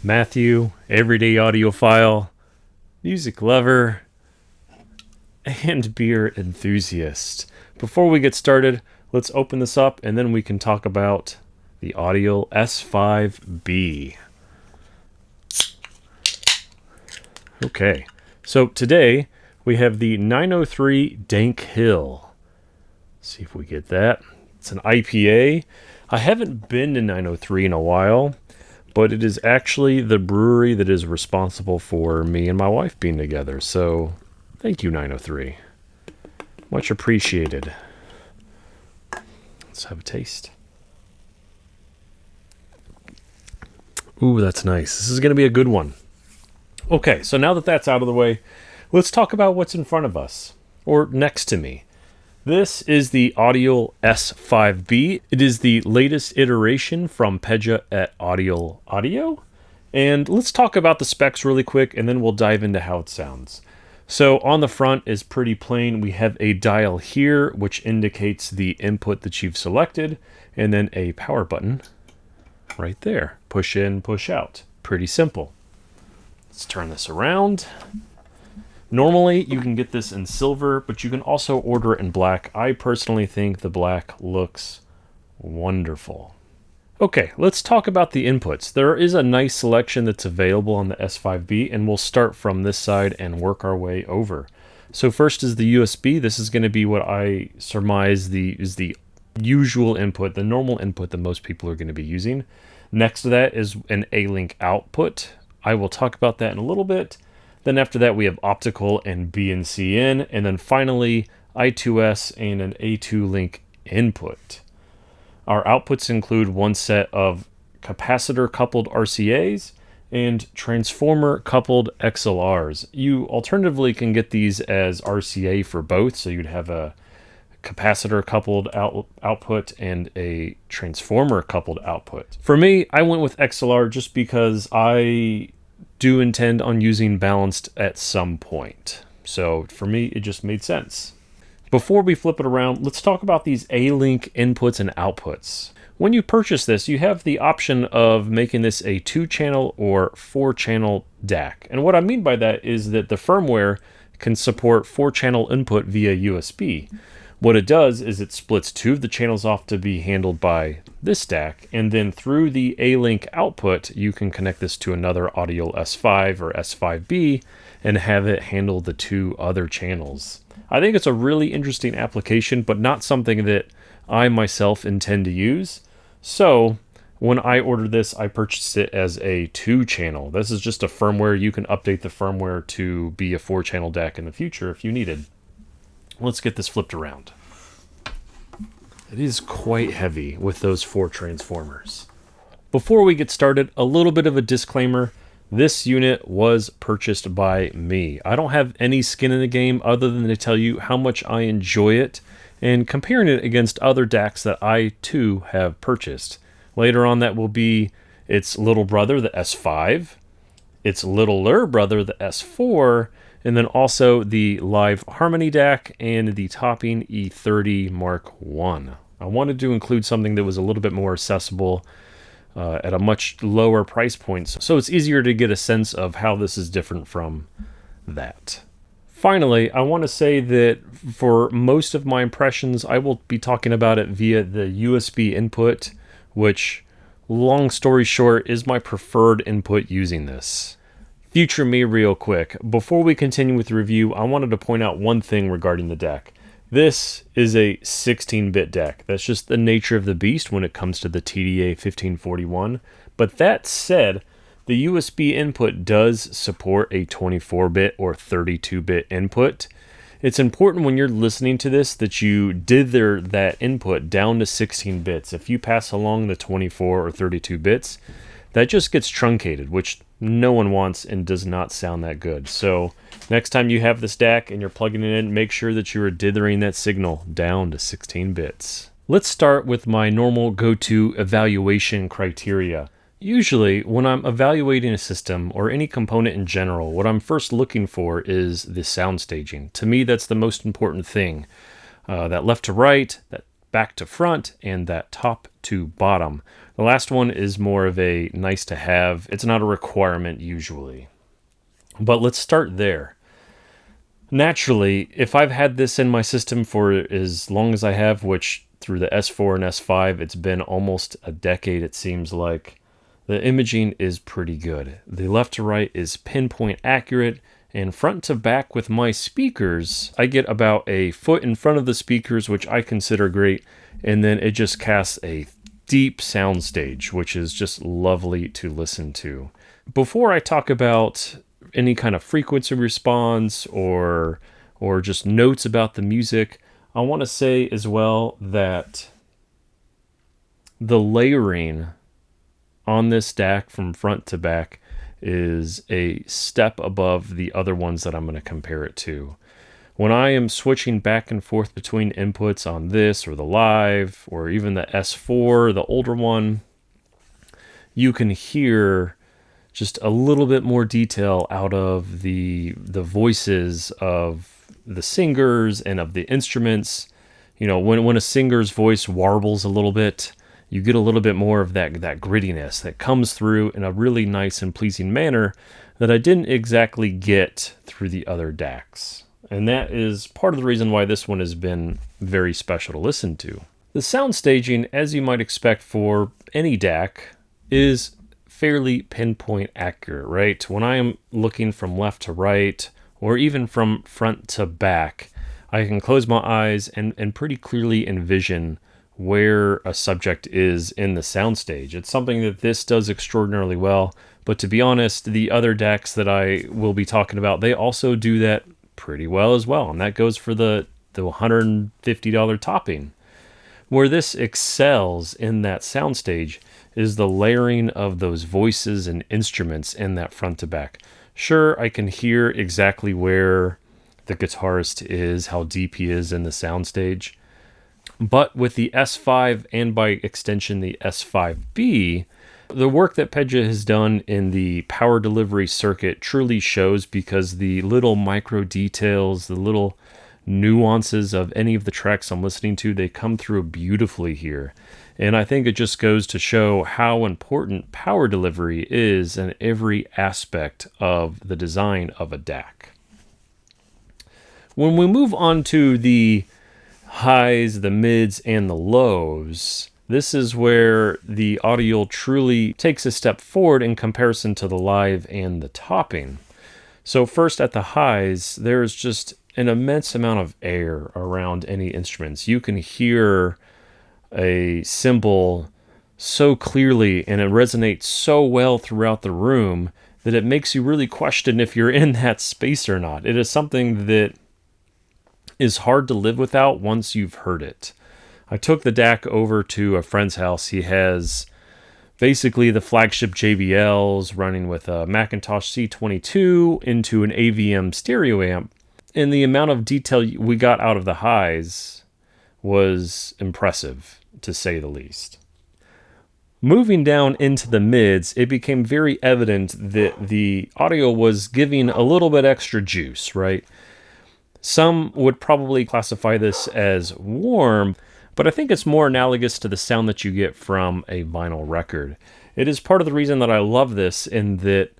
Matthew, everyday audiophile, music lover, and beer enthusiast. Before we get started, let's open this up and then we can talk about the Audial S5b. Okay, so today we have the 903 Dank Hill. Let's see if we get that. It's an IPA. I haven't been to 903 in a while, but it is actually the brewery that is responsible for me and my wife being together. So thank you, 903. Much appreciated. Let's have a taste. Ooh, that's nice. This is going to be a good one. Okay, so now that that's out of the way, let's talk about what's in front of us, or next to me. This is the Audial S5b. It is the latest iteration from Pedja at Audial Audio. And let's talk about the specs really quick, and then we'll dive into how it sounds. So on the front is pretty plain. We have a dial here, which indicates the input that you've selected, and then a power button right there. Push in, push out. Pretty simple. Let's turn this around. Normally, you can get this in silver, but you can also order it in black. I personally think the black looks wonderful. Okay, let's talk about the inputs. There is a nice selection that's available on the S5b, and we'll start from this side and work our way over. So first is the USB. This is going to be what I surmise is the usual input, the normal input that most people are going to be using. Next to that is an A-Link output. I will talk about that in a little bit. Then after that, we have optical and BNC in, and then finally I2S and an A2 link input. Our outputs include one set of capacitor coupled RCAs and transformer coupled XLRs. You alternatively can get these as RCA for both, so you'd have a capacitor coupled output and a transformer coupled output. For me, I went with XLR just because I do intend on using balanced at some point. So for me, it just made sense. Before we flip it around, let's talk about these A-Link inputs and outputs. When you purchase this, you have the option of making this a 2-channel or 4-channel DAC. And what I mean by that is that the firmware can support 4-channel input via USB. What it does is it splits 2 of the channels off to be handled by this DAC, and then through the A-Link output, you can connect this to another Audial S5 or S5b and have it handle the 2 other channels. I think it's a really interesting application, but not something that I myself intend to use. So when I ordered this, I purchased it as a 2-channel. This is just a firmware. You can update the firmware to be a 4-channel DAC in the future if you needed. Let's get this flipped around. It is quite heavy with those 4 transformers. Before we get started, a little bit of a disclaimer. This unit was purchased by me. I don't have any skin in the game other than to tell you how much I enjoy it and comparing it against other DACs that I too have purchased. Later on, that will be its little brother, the S5, its littler brother, the S4, and then also the LAiV Harmony DAC and the Topping E30 Mark I. I wanted to include something that was a little bit more accessible at a much lower price point, so it's easier to get a sense of how this is different from that. Finally, I want to say that for most of my impressions, I will be talking about it via the USB input, which, long story short, is my preferred input using this. Future me real quick. Before we continue with the review, I wanted to point out one thing regarding the DAC. This is a 16-bit DAC. That's just the nature of the beast when it comes to the TDA 1541. But that said, the USB input does support a 24-bit or 32-bit input. It's important when you're listening to this that you dither that input down to 16 bits. If you pass along the 24 or 32 bits, that just gets truncated, which no one wants and does not sound that good. So next time you have this DAC and you're plugging it in, make sure that you are dithering that signal down to 16 bits. Let's start with my normal go-to evaluation criteria. Usually, when I'm evaluating a system or any component in general, what I'm first looking for is the sound staging. To me, that's the most important thing. That left to right, that back to front and that top to bottom. The last one is more of a nice to have. It's not a requirement usually. But let's start there. Naturally, if I've had this in my system for as long as I have, which through the S4 and S5, it's been almost a decade, it seems like, the imaging is pretty good. The left to right is pinpoint accurate, and front to back with my speakers, I get about a foot in front of the speakers, which I consider great, and then it just casts a deep soundstage, which is just lovely to listen to. Before I talk about any kind of frequency response or just notes about the music, I want to say as well that the layering on this DAC from front to back is a step above the other ones that I'm going to compare it to. When I am switching back and forth between inputs on this or the LAiV or even the S4, the older one, you can hear just a little bit more detail out of the voices of the singers and of the instruments. You know, when a singer's voice warbles a little bit, you get a little bit more of that grittiness that comes through in a really nice and pleasing manner that I didn't exactly get through the other DACs. And that is part of the reason why this one has been very special to listen to. The sound staging, as you might expect for any DAC, is fairly pinpoint accurate, right? When I am looking from left to right, or even from front to back, I can close my eyes and pretty clearly envision where a subject is in the soundstage. It's something that this does extraordinarily well, but to be honest, the other DACs that I will be talking about, they also do that pretty well as well, and that goes for the $150 topping. Where this excels in that soundstage is the layering of those voices and instruments in that front to back. Sure, I can hear exactly where the guitarist is, how deep he is in the soundstage, but with the S5 and by extension the S5b, the work that Pedja has done in the power delivery circuit truly shows, because the little micro details, the little nuances of any of the tracks I'm listening to, they come through beautifully here. And I think it just goes to show how important power delivery is in every aspect of the design of a DAC. When we move on to the highs, the mids, and the lows, this is where the Audial truly takes a step forward in comparison to the LAiV and the Topping. So first at the highs, there's just an immense amount of air around any instruments. You can hear a cymbal so clearly and it resonates so well throughout the room that it makes you really question if you're in that space or not. It is something that is hard to live without once you've heard it. I took the DAC over to a friend's house. He has basically the flagship JBLs running with a Macintosh C22 into an AVM stereo amp. And the amount of detail we got out of the highs was impressive, to say the least. Moving down into the mids, it became very evident that the Audio was giving a little bit extra juice, right? Some would probably classify this as warm, but I think it's more analogous to the sound that you get from a vinyl record. It is part of the reason that I love this, in that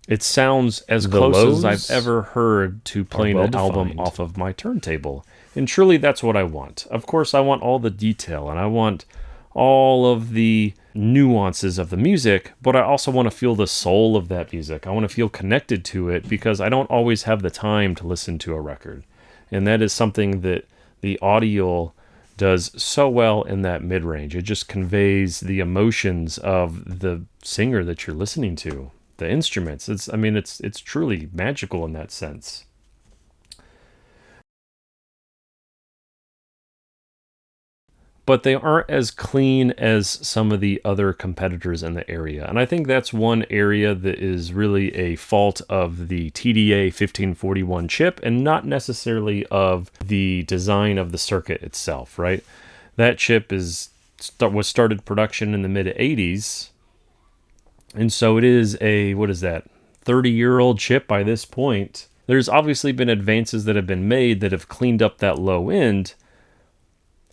it sounds as close as I've ever heard to playing an album off of my turntable. And truly, that's what I want. Of course, I want all the detail, and I want all of the nuances of the music, but I also want to feel the soul of that music. I want to feel connected to it, because I don't always have the time to listen to a record. And that is something that the Audial does so well in that mid-range. It just conveys the emotions of the singer that you're listening to, the instruments. It's truly magical in that sense. But they aren't as clean as some of the other competitors in the area. And I think that's one area that is really a fault of the TDA 1541 chip, and not necessarily of the design of the circuit itself, right? That chip was started production in the mid-80s, and so it is a, 30-year-old chip by this point. There's obviously been advances that have been made that have cleaned up that low end,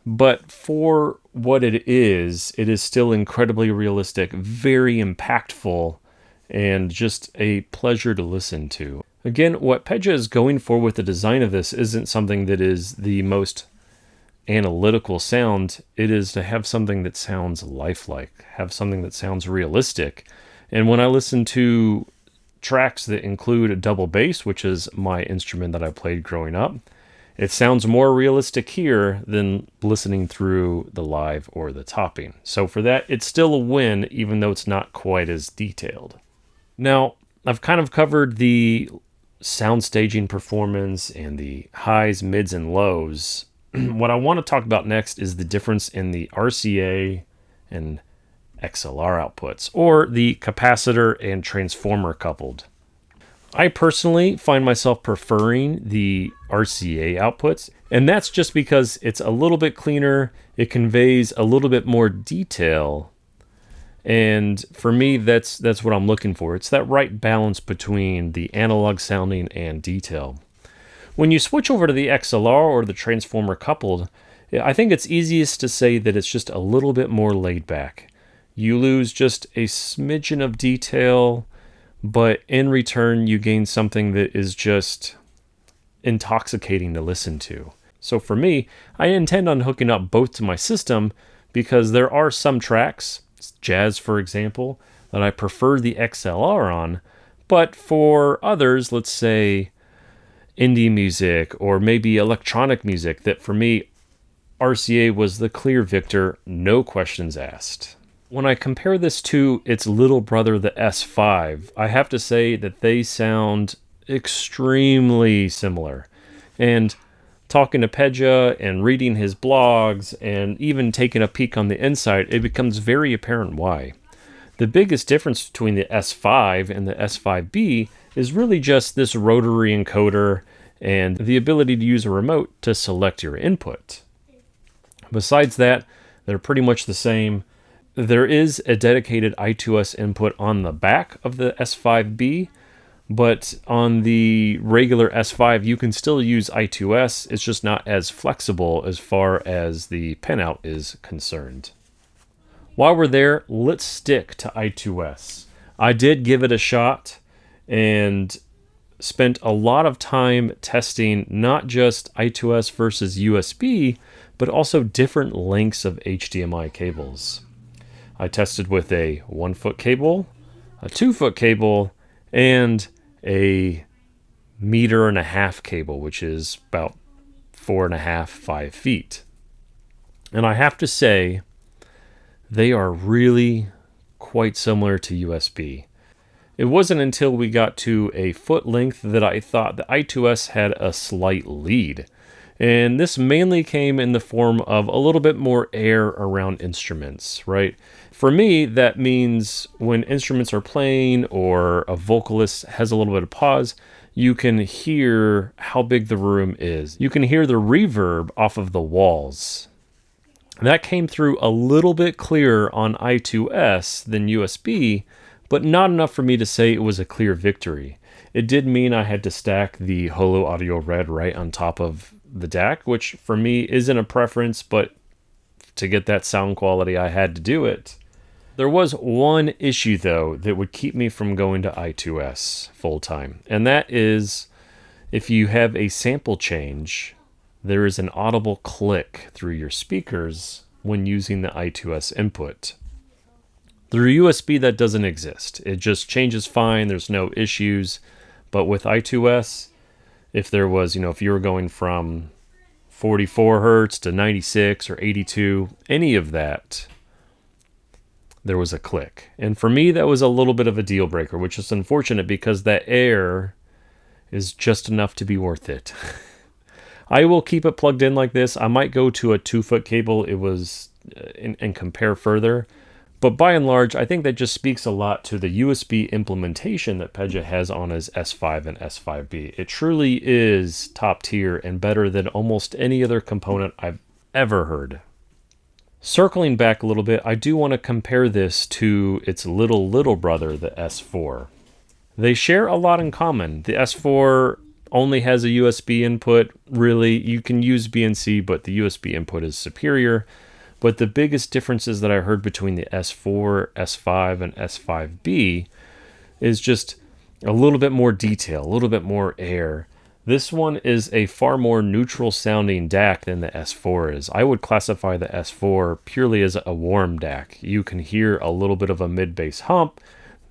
But for what it is still incredibly realistic, very impactful, and just a pleasure to listen to. Again, what Pedja is going for with the design of this isn't something that is the most analytical sound. It is to have something that sounds lifelike, have something that sounds realistic. And when I listen to tracks that include a double bass, which is my instrument that I played growing up, it sounds more realistic here than listening through the LAiV or the Topping. So for that, it's still a win, even though it's not quite as detailed. Now, I've kind of covered the sound staging performance and the highs, mids, and lows. What I want to talk about next is the difference in the RCA and XLR outputs, or the capacitor and transformer coupled. I personally find myself preferring the RCA outputs, and that's just because it's a little bit cleaner, it conveys a little bit more detail, and for me, that's what I'm looking for. It's that right balance between the analog sounding and detail. When you switch over to the XLR or the transformer coupled, I think it's easiest to say that it's just a little bit more laid back. You lose just a smidgen of detail, but in return, you gain something that is just intoxicating to listen to. So for me, I intend on hooking up both to my system because there are some tracks, jazz for example, that I prefer the XLR on, but for others, let's say indie music or maybe electronic music, that for me, RCA was the clear victor, no questions asked. When I compare this to its little brother, the S5, I have to say that they sound extremely similar. And talking to Pedja and reading his blogs and even taking a peek on the inside, it becomes very apparent why. The biggest difference between the S5 and the S5b is really just this rotary encoder and the ability to use a remote to select your input. Besides that, they're pretty much the same. There is a dedicated I2S input on the back of the S5b, but on the regular S5, you can still use I2S. It's just not as flexible as far as the pinout is concerned. While we're there, let's stick to I2S. I did give it a shot and spent a lot of time testing not just I2S versus USB, but also different lengths of HDMI cables. I tested with a 1-foot cable, a 2-foot cable, and a 1.5 meter cable, which is about 4.5, 5 feet. And I have to say, they are really quite similar to USB. It wasn't until we got to a foot length that I thought the I2S had a slight lead. And this mainly came in the form of a little bit more air around instruments, right? For me, that means when instruments are playing or a vocalist has a little bit of pause, you can hear how big the room is. You can hear the reverb off of the walls. That came through a little bit clearer on I2S than USB, but not enough for me to say it was a clear victory. It did mean I had to stack the Holo Audio Red right on top of the DAC, which for me isn't a preference, but to get that sound quality, I had to do it. There was one issue, though, that would keep me from going to I2S full-time, and that is if you have a sample change, there is an audible click through your speakers when using the I2S input. Through USB, that doesn't exist. It just changes fine, there's no issues, but with I2S, if there was, if you were going from 44 hertz to 96 or 82, any of that, there was a click. And for me, that was a little bit of a deal breaker, which is unfortunate because that air is just enough to be worth it. I will keep it plugged in like this. I might go to a 2-foot cable and compare further. But by and large, I think that just speaks a lot to the USB implementation that Pedja has on his S5 and S5b. It truly is top tier and better than almost any other component I've ever heard. Circling back a little bit, I do want to compare this to its little brother, the S4. They share a lot in common. The S4 only has a USB input. Really, you can use BNC, but the USB input is superior. But the biggest differences that I heard between the S4, S5, and S5b is just a little bit more detail, a little bit more air. This one is a far more neutral sounding DAC than the S4 is. I would classify the S4 purely as a warm DAC. You can hear a little bit of a mid-bass hump.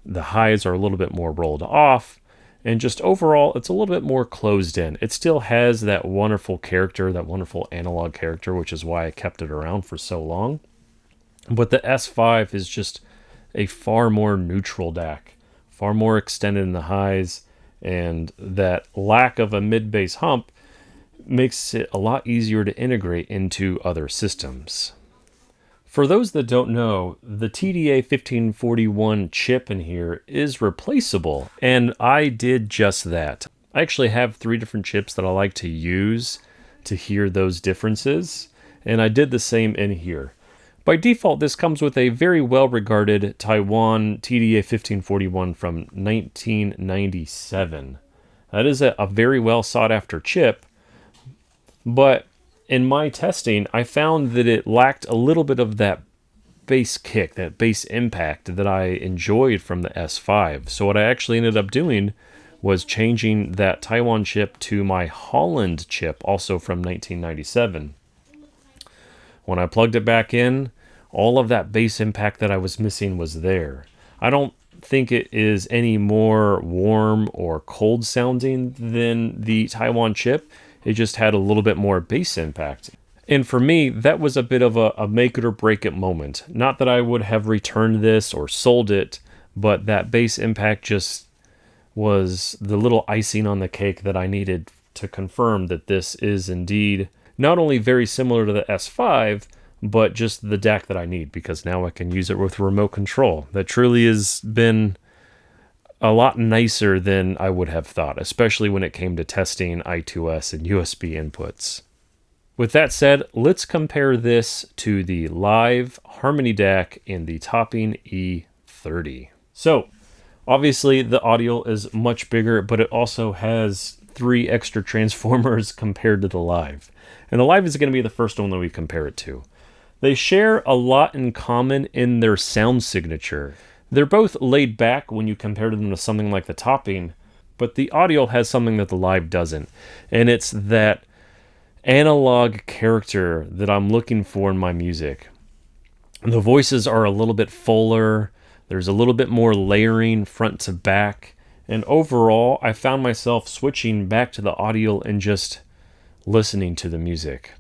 The highs are a little bit more rolled off. And just overall, it's a little bit more closed in. It still has that wonderful character, that wonderful analog character, which is why I kept it around for so long. But the S5 is just a far more neutral DAC, far more extended in the highs, and that lack of a mid-bass hump makes it a lot easier to integrate into other systems. For those that don't know, the TDA 1541 chip in here is replaceable, and I did just that. I actually have 3 different chips that I like to use to hear those differences, and I did the same in here. By default, this comes with a very well-regarded Taiwan TDA 1541 from 1997. That is a very well sought-after chip, but in my testing, I found that it lacked a little bit of that bass kick, that bass impact that I enjoyed from the S5. So what I actually ended up doing was changing that Taiwan chip to my Holland chip, also from 1997. When I plugged it back in, all of that bass impact that I was missing was there. I don't think it is any more warm or cold sounding than the Taiwan chip. It just had a little bit more bass impact. And for me, that was a bit of a make it or break it moment. Not that I would have returned this or sold it, but that bass impact just was the little icing on the cake that I needed to confirm that this is indeed not only very similar to the S5, but just the DAC that I need, because now I can use it with remote control. That truly has been a lot nicer than I would have thought, especially when it came to testing I2S and USB inputs. With that said, let's compare this to the LAiV Harmony DAC in the Topping E30. So, obviously the Audial is much bigger, but it also has 3 extra transformers compared to the LAiV. And the LAiV is going to be the first one that we compare it to. They share a lot in common in their sound signature. They're both laid back when you compare them to something like the Topping, but the Audial has something that the LAiV doesn't, and it's that analog character that I'm looking for in my music. The voices are a little bit fuller, there's a little bit more layering front to back, and overall I found myself switching back to the Audial and just listening to the music.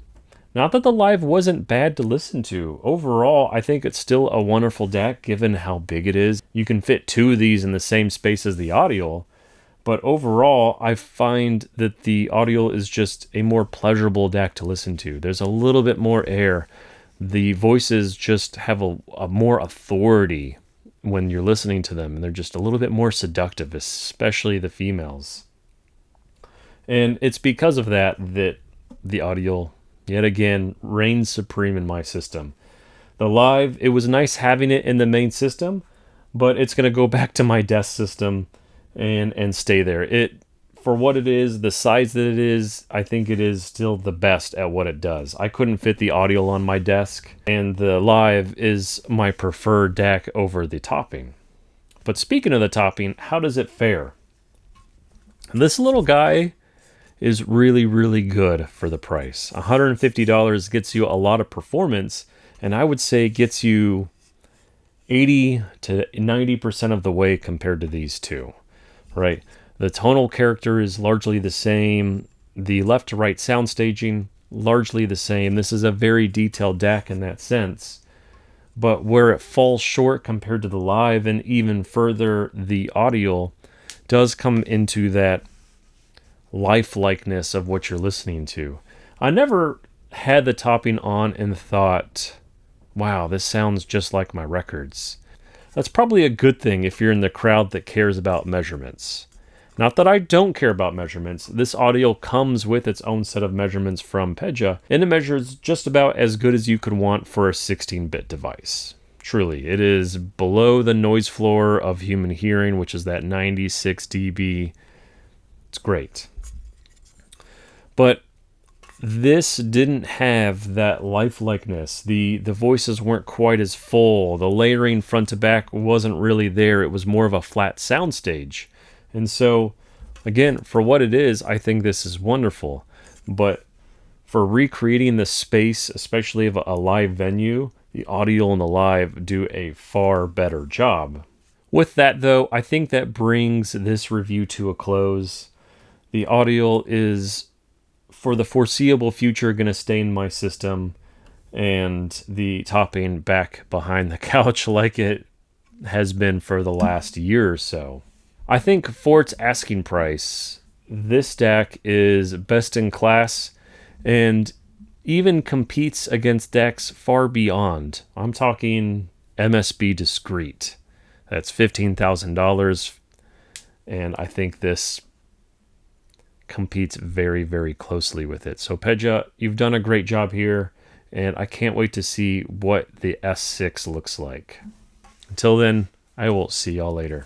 Not that the LAiV wasn't bad to listen to. Overall, I think it's still a wonderful DAC given how big it is. You can fit 2 of these in the same space as the Audial, but overall, I find that the Audial is just a more pleasurable DAC to listen to. There's a little bit more air. The voices just have a more authority when you're listening to them, and they're just a little bit more seductive, especially the females. And it's because of that that the Audial, yet again, reigns supreme in my system. The LAiV, it was nice having it in the main system, but it's going to go back to my desk system and stay there. It, for what it is, the size that it is, I think it is still the best at what it does. I couldn't fit the Audial on my desk, and the LAiV is my preferred DAC over the Topping. But speaking of the Topping, how does it fare? This little guy is really, really good for the price. $150 gets you a lot of performance, and I would say gets you 80 to 90% of the way compared to these two, right? The tonal character is largely the same. The left to right sound staging, largely the same. This is a very detailed DAC in that sense. But where it falls short compared to the LAiV and even further the Audial does come into that lifelikeness of what you're listening to. I never had the Topping on and thought, wow, this sounds just like my records. That's probably a good thing if you're in the crowd that cares about measurements. Not that I don't care about measurements. This Audial comes with its own set of measurements from Pedja, and it measures just about as good as you could want for a 16-bit device. Truly, it is below the noise floor of human hearing, which is that 96 dB. It's great. But this didn't have that lifelikeness. The voices weren't quite as full. The layering front to back wasn't really there. It was more of a flat soundstage. And so, again, for what it is, I think this is wonderful. But for recreating the space, especially of a live venue, the Audial and the LAiV do a far better job. With that, though, I think that brings this review to a close. The Audial is, for the foreseeable future, going to stay in my system, and the Topping back behind the couch like it has been for the last year or so. I think for its asking price, this DAC is best in class and even competes against DACs far beyond. I'm talking MSB discrete. That's $15,000, and I think this competes very, very closely with it. So Pedja, you've done a great job here, and I can't wait to see what the S6 looks like. Until then, I will see y'all later.